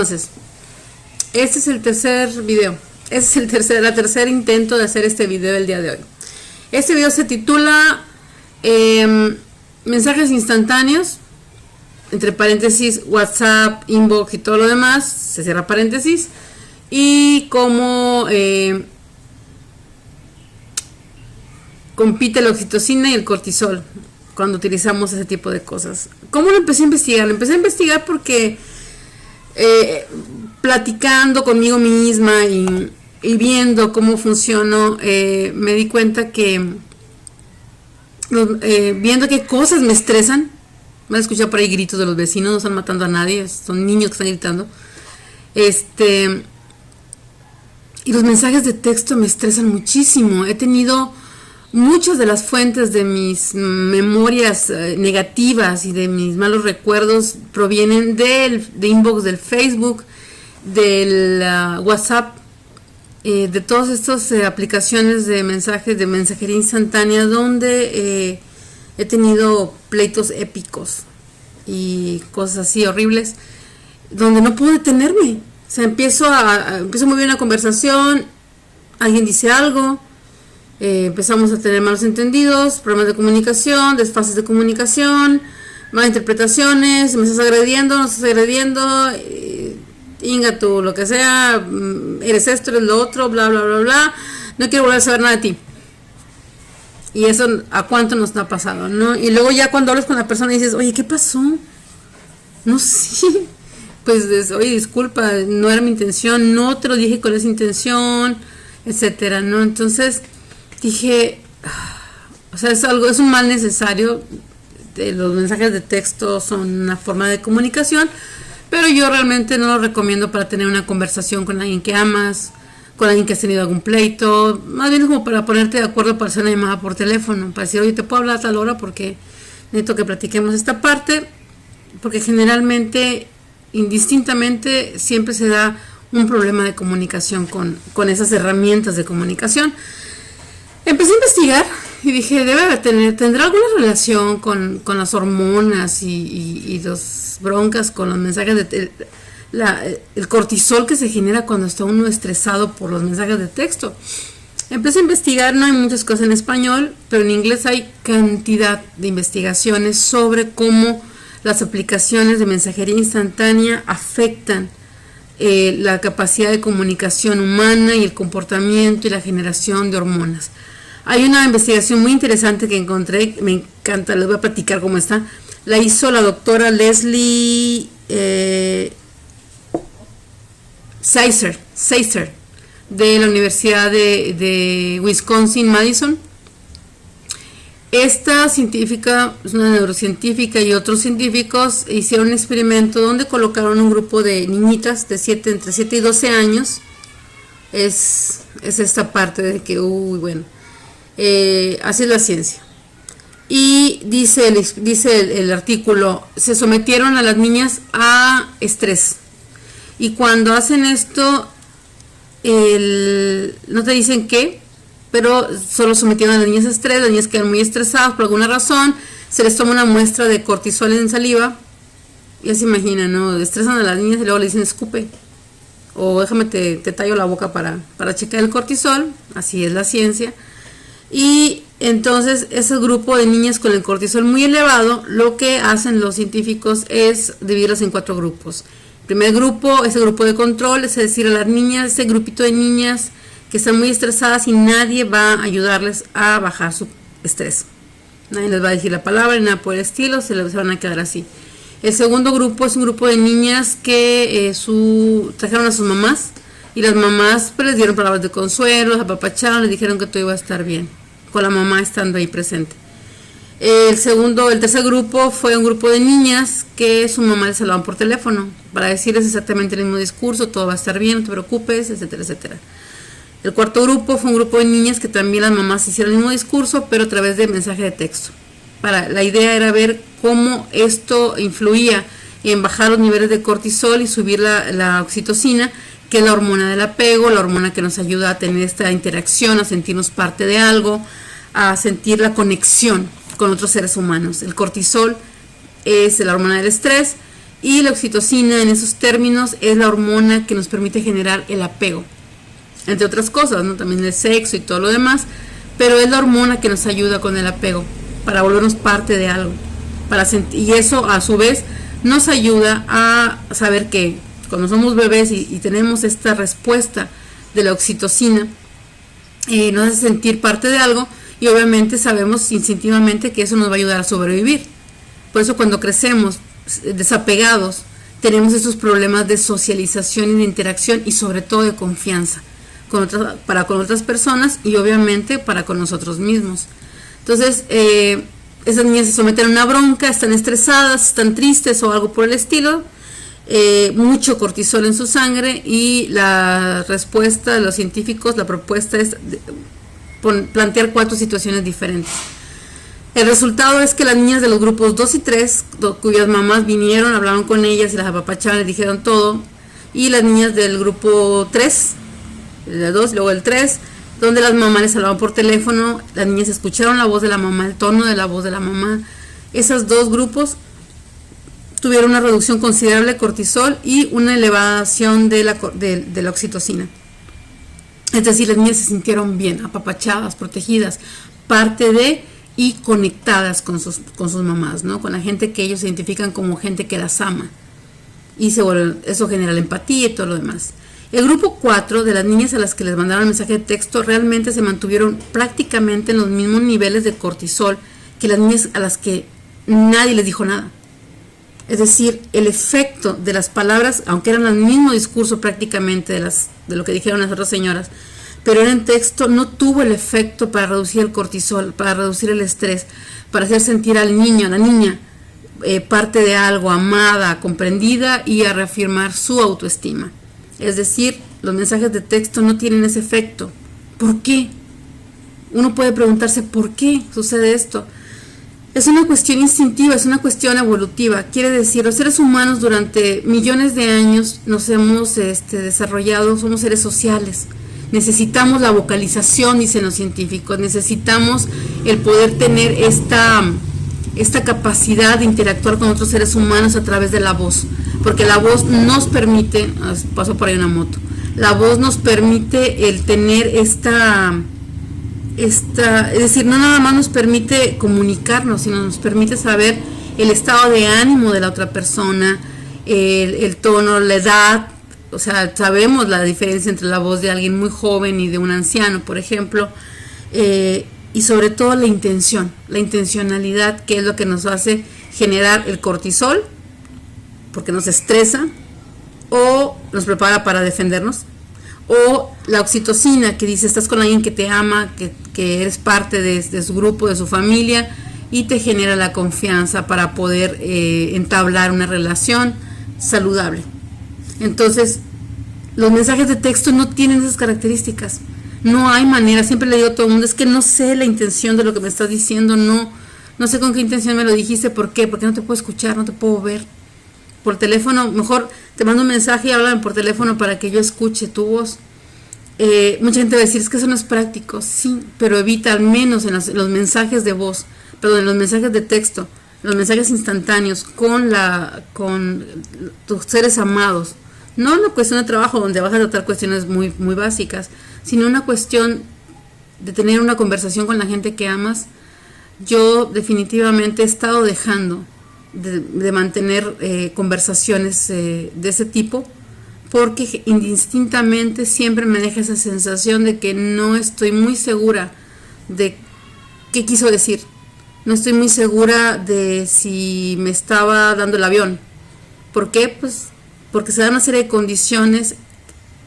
Entonces, este es el tercer video. Este es el tercer intento de hacer este video el día de hoy. Este video se titula mensajes instantáneos, entre paréntesis, WhatsApp, inbox y todo lo demás, se cierra paréntesis, y cómo compite la oxitocina y el cortisol cuando utilizamos ese tipo de cosas. ¿Cómo lo empecé a investigar? Lo empecé a investigar porque platicando conmigo misma y viendo cómo funcionó, me di cuenta que viendo qué cosas me estresan. Me han escuchado por ahí gritos de los vecinos, no están matando a nadie, son niños que están gritando. Y los mensajes de texto me estresan muchísimo. He tenido muchas de las fuentes de mis memorias negativas y de mis malos recuerdos provienen de inbox del Facebook, del WhatsApp, de todas estas aplicaciones de mensajes, de mensajería instantánea, donde he tenido pleitos épicos y cosas así horribles, donde no puedo detenerme. O sea, empiezo muy bien una conversación, alguien dice algo, empezamos a tener malos entendidos, problemas de comunicación, desfases de comunicación, malas interpretaciones, me estás agrediendo, no estás agrediendo, inga tú, lo que sea, eres esto, eres lo otro, bla, bla, bla, bla, no quiero volver a saber nada de ti. Y eso, ¿a cuánto nos ha pasado, no? Y luego ya cuando hablas con la persona y dices, oye, ¿qué pasó? No sé, pues, oye, disculpa, no era mi intención, no te lo dije con esa intención, etcétera, ¿no? Entonces dije, o sea, es un mal necesario. Los mensajes de texto son una forma de comunicación, pero yo realmente no lo recomiendo para tener una conversación con alguien que amas, con alguien que has tenido algún pleito. Más bien es como para ponerte de acuerdo para hacer una llamada por teléfono, para decir, oye, te puedo hablar a tal hora porque necesito que platiquemos esta parte, porque generalmente, indistintamente, siempre se da un problema de comunicación con esas herramientas de comunicación. Empecé a investigar y dije, tendrá alguna relación con las hormonas y las broncas, con los mensajes el cortisol que se genera cuando está uno estresado por los mensajes de texto. Empecé a investigar, no hay muchas cosas en español, pero en inglés hay cantidad de investigaciones sobre cómo las aplicaciones de mensajería instantánea afectan la capacidad de comunicación humana y el comportamiento y la generación de hormonas. Hay una investigación muy interesante que encontré, me encanta, les voy a platicar cómo está. La hizo la doctora Leslie Seiser de la Universidad de Wisconsin-Madison. Esta científica es una neurocientífica y otros científicos hicieron un experimento donde colocaron un grupo de niñitas de entre 7 y 12 años. Es esta parte de que, bueno, así es la ciencia. Y dice el artículo, se sometieron a las niñas a estrés. Y cuando hacen esto, no te dicen qué, pero solo sometieron a las niñas a estrés. Las niñas quedan muy estresadas por alguna razón, se les toma una muestra de cortisol en saliva, ya se imaginan, ¿no? Estresan a las niñas y luego le dicen escupe, o déjame te tallo la boca para checar el cortisol. Así es la ciencia. Y entonces ese grupo de niñas con el cortisol muy elevado, lo que hacen los científicos es dividirlas en 4 grupos. El primer grupo es el grupo de control, es decir, a las niñas, ese grupito de niñas que están muy estresadas y nadie va a ayudarles a bajar su estrés. Nadie les va a decir la palabra ni nada por el estilo, se van a quedar así. El segundo grupo es un grupo de niñas que trajeron a sus mamás y las mamás pues, les dieron palabras de consuelo, las apapacharon, les dijeron que todo iba a estar bien, con la mamá estando ahí presente. El tercer grupo fue un grupo de niñas que su mamá les hablaban por teléfono para decirles exactamente el mismo discurso, todo va a estar bien, no te preocupes, etcétera, etcétera. El cuarto grupo fue un grupo de niñas que también las mamás hicieron el mismo discurso, pero a través de mensaje de texto. La idea era ver cómo esto influía en bajar los niveles de cortisol y subir la oxitocina, que es la hormona del apego, la hormona que nos ayuda a tener esta interacción, a sentirnos parte de algo, a sentir la conexión con otros seres humanos. El cortisol es la hormona del estrés Y la oxitocina, en esos términos, es la hormona que nos permite generar el apego, entre otras cosas, ¿no? También el sexo y todo lo demás, pero es la hormona que nos ayuda con el apego, para volvernos parte de algo, y eso a su vez nos ayuda a saber que cuando somos bebés y tenemos esta respuesta de la oxitocina, nos hace sentir parte de algo, y obviamente sabemos instintivamente que eso nos va a ayudar a sobrevivir. Por eso cuando crecemos desapegados, tenemos esos problemas de socialización y de interacción, y sobre todo de confianza para con otras personas, y obviamente para con nosotros mismos. Entonces esas niñas se someten a una bronca, están estresadas, están tristes o algo por el estilo, mucho cortisol en su sangre, y la respuesta de los científicos, la propuesta es plantear 4 situaciones diferentes. El resultado es que las niñas de los grupos 2 y 3, cuyas mamás vinieron, hablaron con ellas y las apapachaban, les dijeron todo, y las niñas del grupo 3, el 2, luego el 3, donde las mamás les hablaban por teléfono, las niñas escucharon la voz de la mamá, el tono de la voz de la mamá. Esos 2 grupos tuvieron una reducción considerable de cortisol y una elevación de la oxitocina. Es decir, las niñas se sintieron bien, apapachadas, protegidas, parte de y conectadas con sus mamás, ¿no? Con la gente que ellos identifican como gente que las ama. Y eso genera la empatía y todo lo demás. El grupo 4 de las niñas a las que les mandaron mensaje de texto realmente se mantuvieron prácticamente en los mismos niveles de cortisol que las niñas a las que nadie les dijo nada. Es decir, el efecto de las palabras, aunque eran el mismo discurso prácticamente de lo que dijeron las otras señoras, pero en texto no tuvo el efecto para reducir el cortisol, para reducir el estrés, para hacer sentir al niño, a la niña, parte de algo, amada, comprendida, y a reafirmar su autoestima. Es decir, los mensajes de texto no tienen ese efecto. ¿Por qué? Uno puede preguntarse ¿por qué sucede esto? Es una cuestión instintiva, es una cuestión evolutiva. Quiere decir, los seres humanos durante millones de años nos hemos desarrollado, somos seres sociales. Necesitamos la vocalización, dicen los científicos, necesitamos el poder tener esta capacidad de interactuar con otros seres humanos a través de la voz, porque la voz nos permite, pasó por ahí una moto, la voz nos permite el tener es decir, no nada más nos permite comunicarnos, sino nos permite saber el estado de ánimo de la otra persona, el tono, la edad. O sea, sabemos la diferencia entre la voz de alguien muy joven y de un anciano, por ejemplo, y sobre todo la intencionalidad, que es lo que nos hace generar el cortisol, porque nos estresa o nos prepara para defendernos, o la oxitocina, que dice estás con alguien que te ama, que eres parte de su grupo, de su familia, y te genera la confianza para poder entablar una relación saludable. Entonces, los mensajes de texto no tienen esas características. No hay manera, siempre le digo a todo el mundo, es que no sé la intención de lo que me estás diciendo, no sé con qué intención me lo dijiste, ¿por qué? Porque no te puedo escuchar, no te puedo ver. Por teléfono, mejor te mando un mensaje y háblame por teléfono para que yo escuche tu voz. Mucha gente va a decir, es que eso no es práctico, sí, pero evita al menos en los mensajes de voz, en los mensajes de texto, los mensajes instantáneos con tus seres amados. No una cuestión de trabajo donde vas a tratar cuestiones muy, muy básicas, sino una cuestión de tener una conversación con la gente que amas. Yo definitivamente he estado dejando de mantener conversaciones de ese tipo, porque indistintamente siempre me deja esa sensación de que no estoy muy segura de qué quiso decir. No estoy muy segura de si me estaba dando el avión. ¿Por qué? Pues porque se dan una serie de condiciones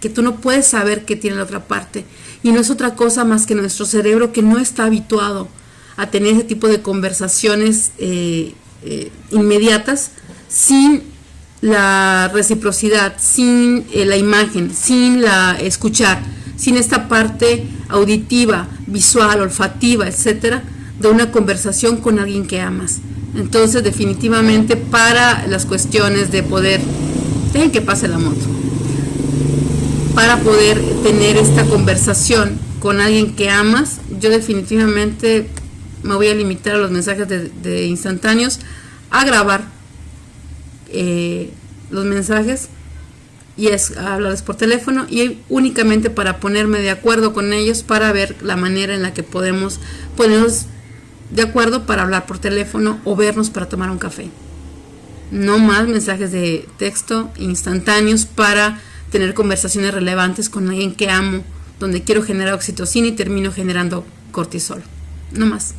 que tú no puedes saber qué tiene la otra parte. Y no es otra cosa más que nuestro cerebro, que no está habituado a tener ese tipo de conversaciones inmediatas, sin la reciprocidad, sin la imagen, sin la escuchar, sin esta parte auditiva, visual, olfativa, etcétera, de una conversación con alguien que amas. Entonces, definitivamente, para las cuestiones de poder, dejen que pase la moto, para poder tener esta conversación con alguien que amas, yo definitivamente me voy a limitar a los mensajes de instantáneos, a grabar los mensajes, y es hablarles por teléfono, y únicamente para ponerme de acuerdo con ellos para ver la manera en la que podemos ponernos de acuerdo para hablar por teléfono o vernos para tomar un café. No más mensajes de texto instantáneos para tener conversaciones relevantes con alguien que amo, donde quiero generar oxitocina y termino generando cortisol. No más.